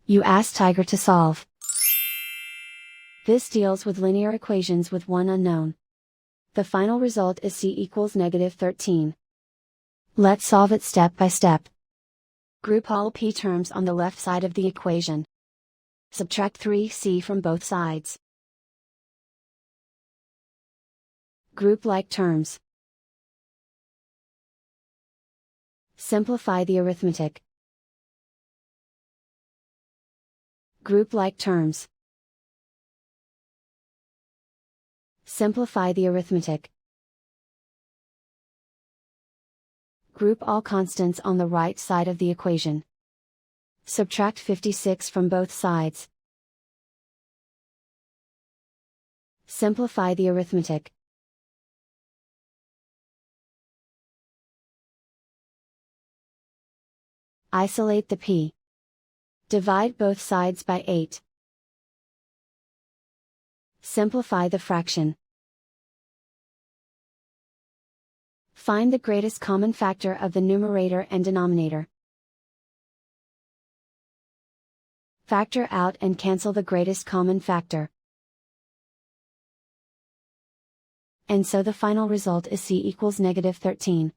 You ask Tiger to solve. This deals with linear equations with one unknown. The final result is c equals -13. Let's solve it step by step. Group all p terms on the left side of the equation. Subtract 3c from both sides. Group like terms. Simplify the arithmetic. Group like terms. Simplify the arithmetic. Group all constants on the right side of the equation. Subtract 56 from both sides. Simplify the arithmetic. Isolate the p. Divide both sides by 8. Simplify the fraction. Find the greatest common factor of the numerator and denominator. Factor out and cancel the greatest common factor. And so the final result is c equals -13.